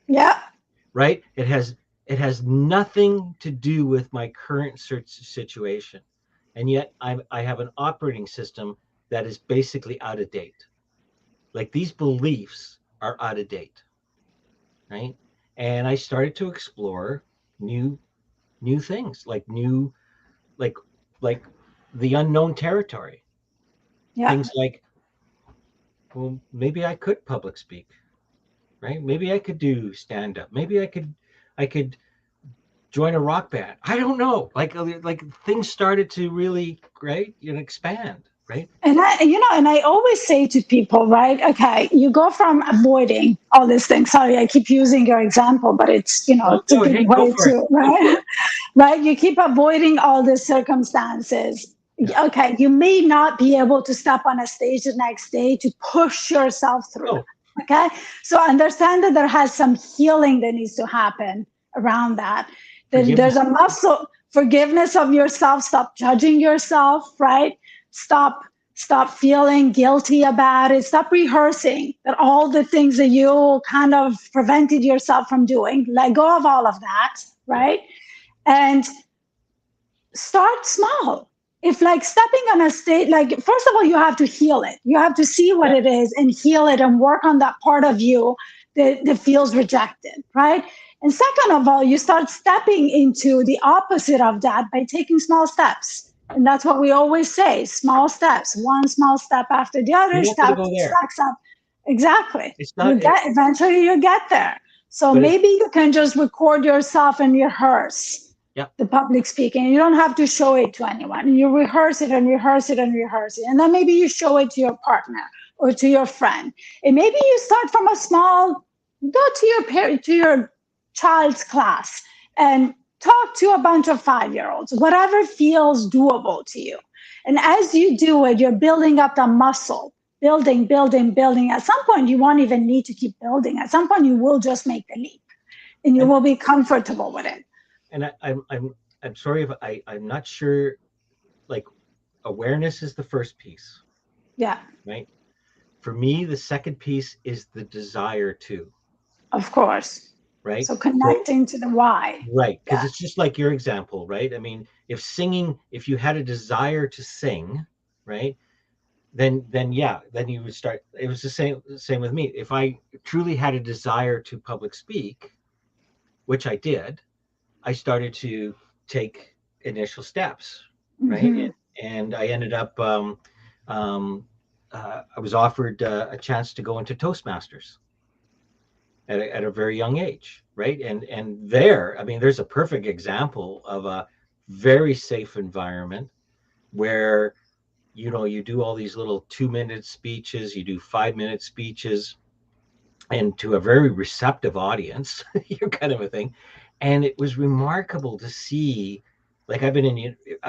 Yeah. right? It has nothing to do with my current situation. And yet I have an operating system that is basically out of date. Like these beliefs are out of date, right? And I started to explore new new things, like like like the unknown territory. Yeah. Things like, well, maybe I could public speak, right? Maybe I could do stand up. Maybe I could join a rock band. I don't know. Like things started to really, right, expand, right? And I always say to people, right? Okay, you go from avoiding all these things. Sorry, I keep using your example, but No, it's a go good ahead, go way for it, to, go for right? it. Right? You keep avoiding all the circumstances. Yeah. Okay, you may not be able to step on a stage the next day to push yourself through. Oh, Okay, so understand that there has some healing that needs to happen around that. That there's forgiveness. a muscle forgiveness of yourself. Stop judging yourself, right? Stop stop feeling guilty about it. Stop rehearsing that all the things that you kind of prevented yourself from doing. Let go of all of that, Yeah. right? And start small. If like stepping on a stage, like first of all, you have to heal it. You have to see what Yeah. it is and heal it and work on that part of you that feels rejected, right? And second of all, you start stepping into the opposite of that by taking small steps. And that's what we always say, small steps, one small step after the other You're not going to step go there. stacks up. Exactly. It's You not, get eventually you get there. So but it's, maybe you can just record yourself and rehearse yeah. the public speaking. You don't have to show it to anyone. You rehearse it and rehearse it and rehearse it. And then maybe you show it to your partner or to your friend. And maybe you start from a small, go to your parent, to your child's class and talk to a bunch of 5 year olds, whatever feels doable to you. And as you do it, you're building up the muscle, building, building, building. At some point, you won't even need to keep building. At some point, you will just make the leap and you And will be comfortable with it. I'm sorry if I'm not sure. Like, awareness is the first piece, Yeah. right? For me, the second piece is the desire to, Of course. right? So So, connecting to the why. right, because Yeah. it's just like your example, right? I mean, if you had a desire to sing, right, then yeah, then you would start. It was the same with me. If I truly had a desire to public speak, which I did, I started to take initial steps, right? Hmm. And I ended up, I was offered a chance to go into Toastmasters at a very young age, right? And there, I mean, there's a perfect example of a very safe environment where you do all these little 2 minute speeches, you do 5 minute speeches, and to a very receptive audience, you kind of a thing. And it was remarkable to see, like I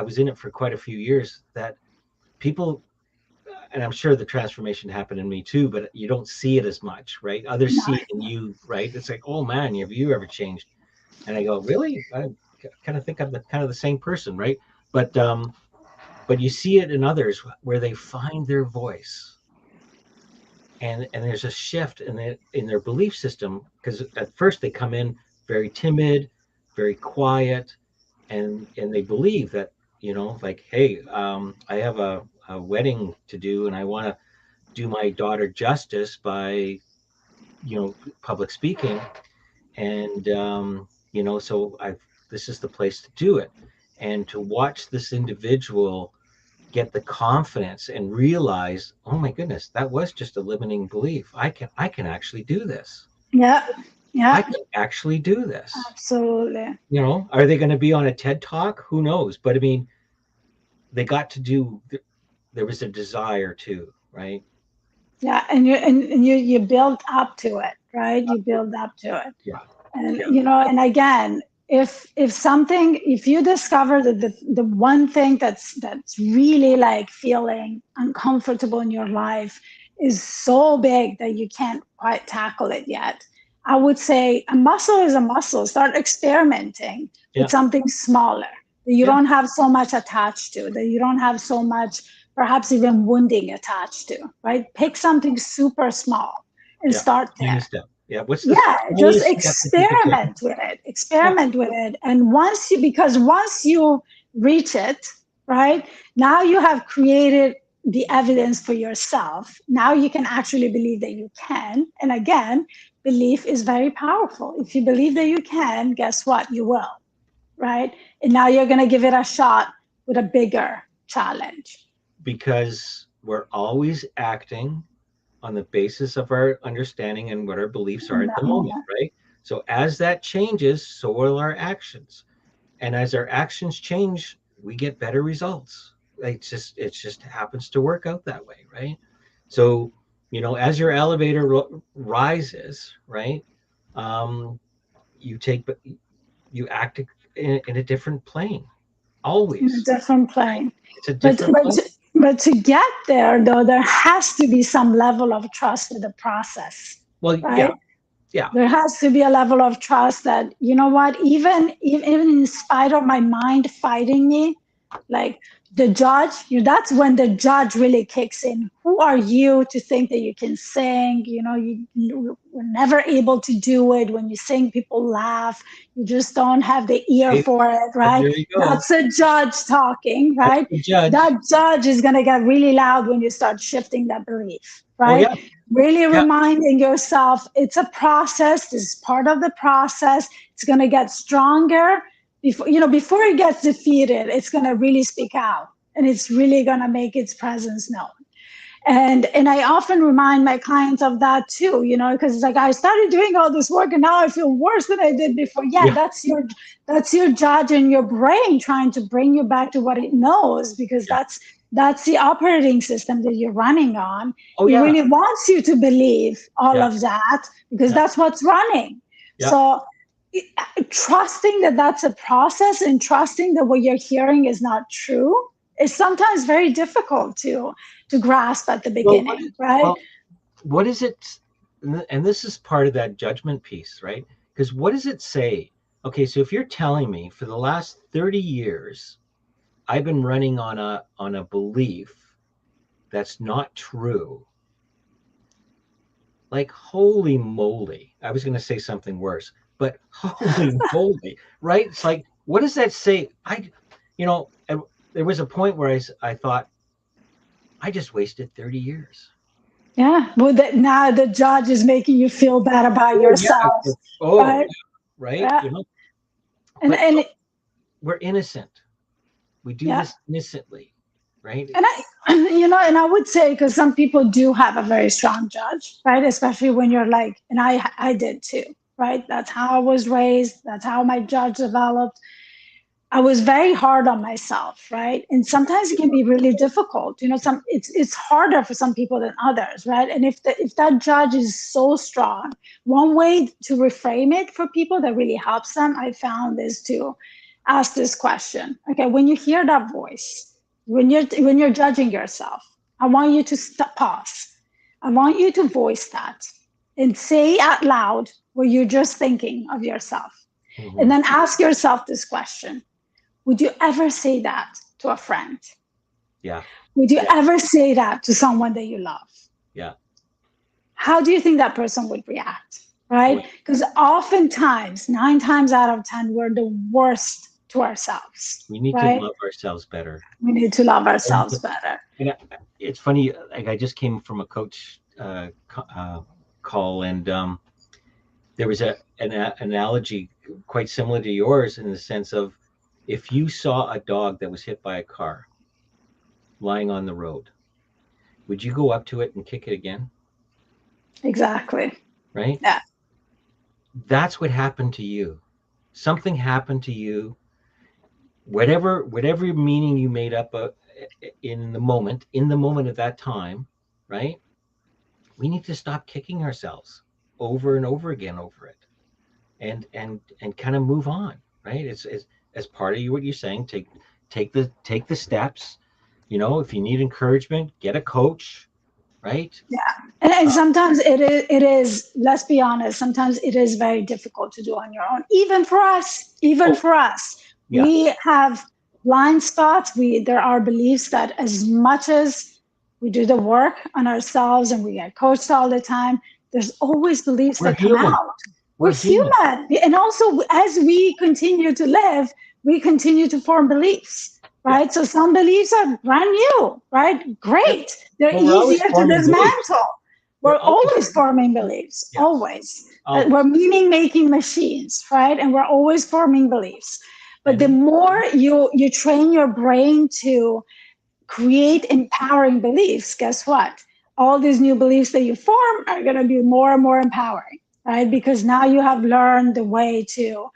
was in it for quite a few years, that people, and I'm sure the transformation happened in me too, but you don't see it as much, right? Others No. see it in you, right? It's like, oh man, have you ever changed? And I go, really? I kind of think I'm the kind of the same person, right? But but you see it in others where they find their voice, and there's a shift in their belief system, because at first they come in very timid, very quiet, and they believe that, like, hey, I have a wedding to do and I want to do my daughter justice by, public speaking. And so I've this is the place to do it. And to watch this individual get the confidence and realize, oh my goodness, that was just a limiting belief. I can actually do this. Yeah. I Yeah. can actually do this. Absolutely. Are they going to be on a TED talk? Who knows? But I mean, they got to do. There was a desire to, right? Yeah. And you build up to it, right? You build up to it. Yeah, And yeah, and again, if you discover that the one thing that's really like feeling uncomfortable in your life is so big that you can't quite tackle it yet, I would say a muscle is a muscle. Start experimenting with yeah, something smaller that you yeah, don't have so much attached to, that you don't have so much perhaps even wounding attached to, right? Pick something super small and yeah. start Tiny there. step. Yeah. What's the Yeah, just smallest step that you could take? experiment with it, Yeah. and once you reach it, right, now you have created the evidence for yourself. Now you can actually believe that you can. And again, belief is very powerful. If you believe that you can, guess what, you will, right? And now you're going to give it a shot with a bigger challenge. Because we're always acting on the basis of our understanding and what our beliefs are In at the that moment, moment. right? So as that changes, so will our actions. And as our actions change, we get better results. It just happens to work out that way, right? So, as your elevator rises, right, um, you take you act in a different plane in a always, different right? plane. It's a But different but plane. but to get there, though, there has to be some level of trust with the process, Well, yeah, right? yeah. There has to be a level of trust that, you know what, even in spite of my mind fighting me, like the judge, that's when the judge really kicks in. Who are you to think that you can sing? You were never able to do it. When you sing, people laugh. You just don't have the ear Hey, for it, right? there you go. That's a judge talking, That's right? the judge. That judge is going to get really loud when you start shifting that belief, Oh right? yeah, Really yeah. reminding yourself it's a process. This is part of the process. It's going to get stronger before it gets defeated. It's going to really speak out, and it's really going to make its presence known. And I often remind my clients of that too, because it's like I started doing all this work and now I feel worse than I did before. Yeah, Yeah, that's your judge and your brain trying to bring you back to what it knows, because yeah. that's the operating system that you're running on. Oh It yeah, really wants you to believe all yeah, of that because yeah, that's what's running. yeah. So trusting that that's a process and trusting that what you're hearing is not true is sometimes very difficult to grasp at the Well, beginning, right? what is it? And this is part of that judgment piece, right? Because what does it say? Okay, so if you're telling me for the last 30 years I've been running on a belief that's not true, like holy moly. I was going to say something worse, but holy moly, right? It's like, what does that say? And there was a point where I thought I just wasted 30 years. Yeah. Well, that now the judge is making you feel bad about Oh yeah. yourself, Oh right? yeah. Right. Yeah. And But and we're innocent. We do yeah. this innocently, right? And and I would say, because some people do have a very strong judge, right? Especially when you're like, and I did too, right? That's how I was raised. That's how my judge developed. I was very hard on myself, right? And sometimes it can be really difficult. It's harder for some people than others, right? And if that judge is so strong, one way to reframe it for people that really helps them, I found, is to ask this question. Okay, when you hear that voice, when you're judging yourself, I want you to pause. I want you to voice that and say out loud what you're just thinking of yourself. And Hmm. then ask yourself this question: would you ever say that to a friend? Yeah. Would you Yeah. ever say that to someone that you love? Yeah. How do you think that person would react? Oh, Right? Because oftentimes, 9 times out of 10, we're the worst to ourselves, we need to right? love ourselves better. We need to love And, ourselves better. it's funny. Like I just came from a coach call, and there was an analogy quite similar to yours in the sense of if you saw a dog that was hit by a car lying on the road, would you go up to it and kick it again? Exactly. Right? Yeah. That's what happened to you. Something happened to you. Whatever meaning you made up in the moment at that time, right? We need to stop kicking ourselves over and over again over it, and kind of move on, right? It's as part of what you're saying. Take the steps. If you need encouragement, get a coach, right? Yeah. And Uh, sometimes it is, let's be honest, sometimes it is very difficult to do on your own. Even oh for us, yeah, we have blind spots. There are beliefs that, as much as we do the work on ourselves and we get coached all the time, there's always beliefs we're that come human. out. We're We're human. human. And also, as we continue to live, we continue to form beliefs, Yeah. right? So some beliefs are brand new, right? Yep. Great. They're Well, we're always easier to forming beliefs. dismantle. We're We're always always forming beliefs, yes, always. We're always. meaning making machines, right? And we're always forming beliefs. But And the more you train your brain to create empowering beliefs, guess what? All these new beliefs that you form are going to be more and more empowering, right? Because now you have learned the way to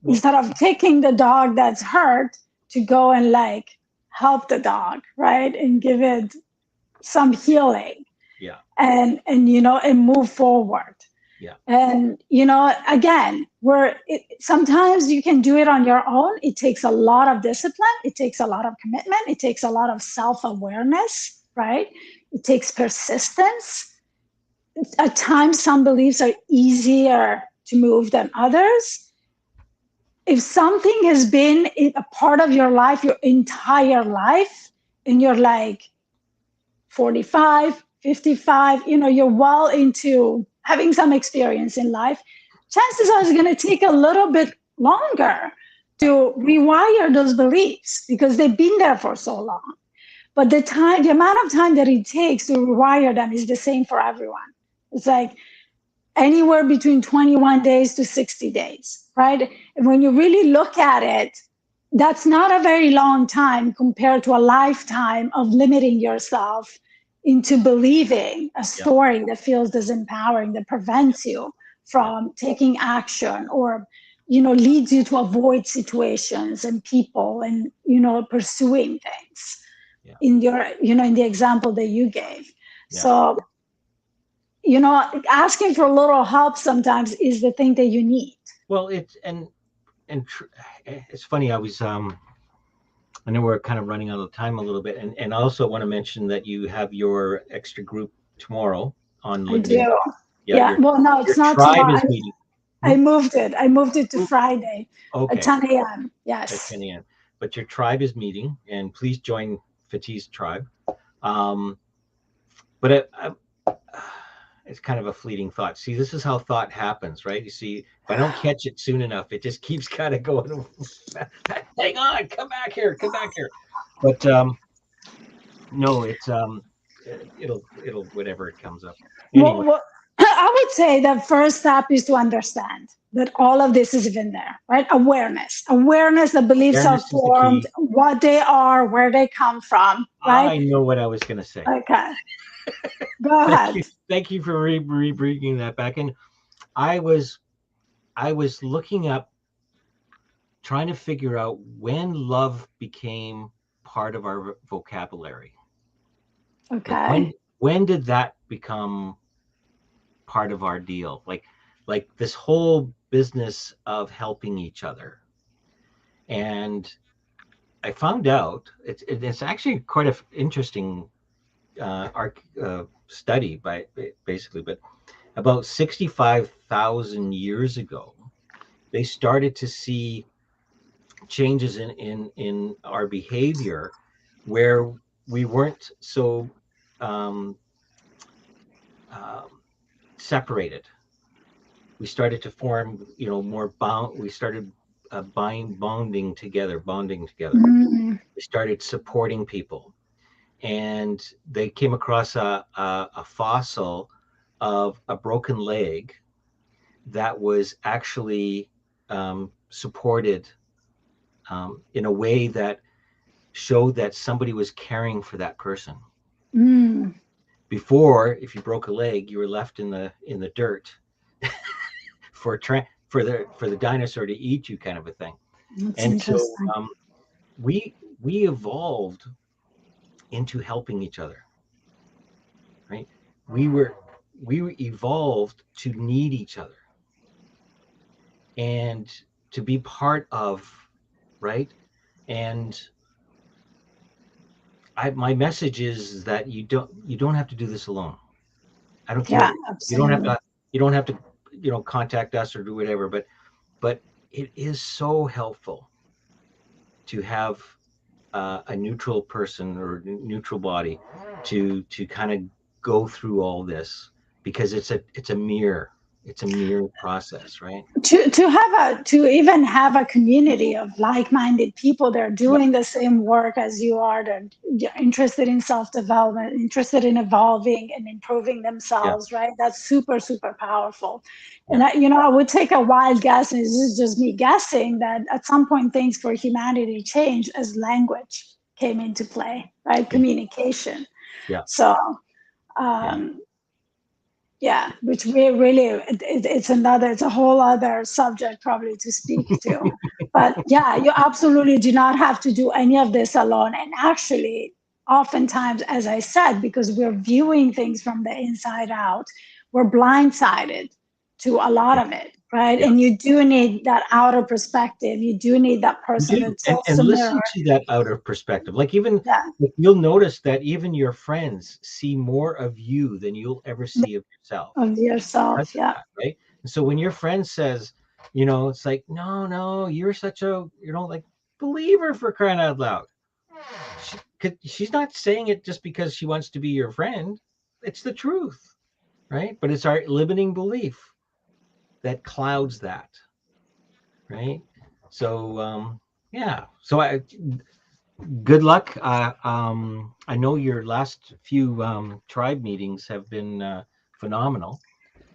Well, instead of taking the dog that's hurt to go and like help the dog, right? And give it some healing yeah, and and move forward. yeah, And again, sometimes you can do it on your own. It takes a lot of discipline, it takes a lot of commitment, it takes a lot of self-awareness, right? It takes persistence. At times some beliefs are easier to move than others. If something has been a part of your life your entire life, and you're like 45, 55, you're well into having some experience in life, chances are it's going to take a little bit longer to rewire those beliefs because they've been there for so long. But the amount of time that it takes to rewire them is the same for everyone. It's like anywhere between 21 days to 60 days, right? And when you really look at it, that's not a very long time compared to a lifetime of limiting yourself into believing a yeah, story that feels disempowering, that prevents you yeah, from taking action, or leads you to avoid situations and people, and pursuing things yeah, in your in the example that you gave. yeah. So asking for a little help sometimes is the thing that you need. Well, it's funny. I know we're kind of running out of time a little bit, and I also want to mention that you have your extra group tomorrow on I limiting. do. Yeah, Yeah. Well, no, your it's not tribe tomorrow. is meeting. I Hmm? moved it. I moved it to Ooh, Friday at okay, 10 a.m. at Yes. 10 a.m. But your tribe is meeting, and please join Fati's tribe. Um, but it's kind of a fleeting thought. See, this is how thought happens, right? You see, if I don't catch it soon enough, it just keeps kind of going. Hang on, come back here, come back here. But no, it'll whatever it comes up. Anyway, Well, I would say the first step is to understand that all of this is in there, right? Awareness that beliefs are awareness is the formed, key. what they are, where they come from, right? I know what I was going to say. Okay. Go ahead. Thank you for bringing that back. And I was looking up, trying to figure out when love became part of our vocabulary. Like Okay. when did that become part of our deal? Like this whole business of helping each other. And I found out it's actually quite an interesting study by basically, but about 65,000 years ago, they started to see changes in our behavior where we weren't so um, um, separated. We started to form, more bound. We started bonding together. Mm, We started supporting people, and they came across a fossil of a broken leg that was actually supported in a way that showed that somebody was caring for that person. mm, Before, if you broke a leg, you were left in the dirt for the dinosaur to eat you, kind of a thing. that's And so interesting. we evolved into helping each other, right? We were we evolved to need each other and to be part of, right? And my message is that you don't have to do this alone. I don't Yeah, care. You don't have absolutely. to you don't have to contact us or do whatever, but it is so helpful to have a neutral person or neutral body to kind of go through all this, because it's a mirror process, right? To even have a community of like-minded people that are Yeah, doing the same work as you are, that are interested in self-development, interested in evolving and improving yeah, themselves, right? That's super, super powerful. yeah, And I would take a wild guess, and this is just me guessing, that at some point things for humanity changed as language came into play, right? yeah, Communication. yeah, So yeah. um, Yeah, which we really, it's a whole other subject probably to speak to. But yeah, you absolutely do not have to do any of this alone. And actually, oftentimes, as I said, because we're viewing things from the inside out, we're blindsided to a lot Yeah, of it, right? yeah. And you do need that outer perspective. You do need that You person do, that tilts and the mirror. listen to that outer perspective. Like even Yeah, like you'll notice that even your friends see more of you than you'll ever see of yourself. of Because yourself. of Yeah, that, right? And so when your friend says, it's like, no, no, you're such a, like believer for crying out loud. She's not saying it just because she wants to be your friend. It's the truth, right? But it's our limiting belief that clouds that, right? So, yeah. So good luck. I know your last few tribe meetings have been phenomenal.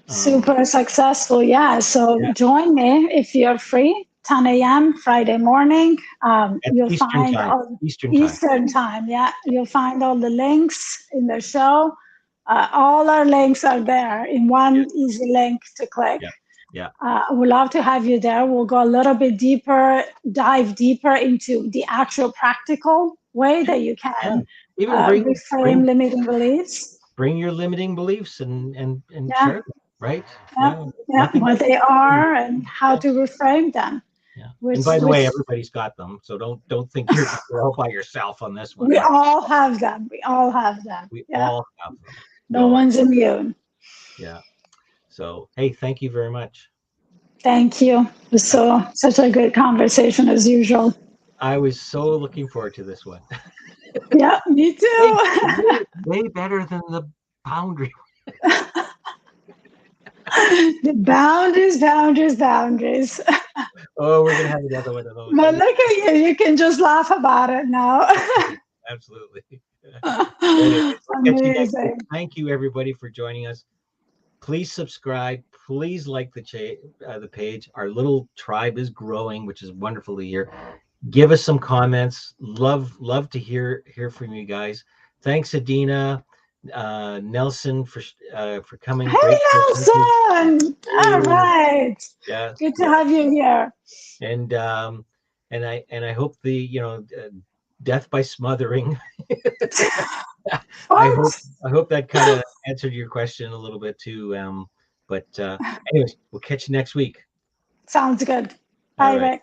Um, super successful. Yeah. So yeah, join me if you're free, 10 a.m. Friday morning. at You'll Eastern find time. all Eastern time. Eastern time. Yeah. You'll find all the links in the show. All our links are there in Yeah, one easy link to click. yeah, yeah, I would love to have you there. We'll go a little bit deeper, dive deeper into the actual practical way yeah, that you yeah. can Even bring reframe limiting beliefs. bring your limiting beliefs and Yeah. share them. Right? Yeah, Yeah. yeah, Nothing what but they are and how yeah, to reframe them, yeah. And which by the which way, everybody's got them, so don't think you're all by yourself on this one. we Right? all have them. We all have them. We Yeah, all have them. We no all one's immune. yeah. So hey, thank you very much. Thank you. It was such a good conversation as usual. I was so looking forward to this one. Yeah, me way, too. way better than the boundary. The boundaries, boundaries, boundaries. Oh, we're gonna have another one of those. But look at you. You can just laugh about it now. Absolutely. Anyways, we'll catch you next week. Amazing. Thank you everybody for joining us. Please subscribe. Please like the page. Our little tribe is growing, which is wonderful to hear. Give us some comments. Love to hear from you guys. Thanks, Adina, Nelson for coming. Hey, Great show. Thank you. Nelson. All right. Yeah, Good to yeah. have you here. and I hope the death by smothering. I hope What? I hope that kind of answered your question a little bit too. But anyways, we'll catch you next week. Sounds good. All Bye, right. Rick.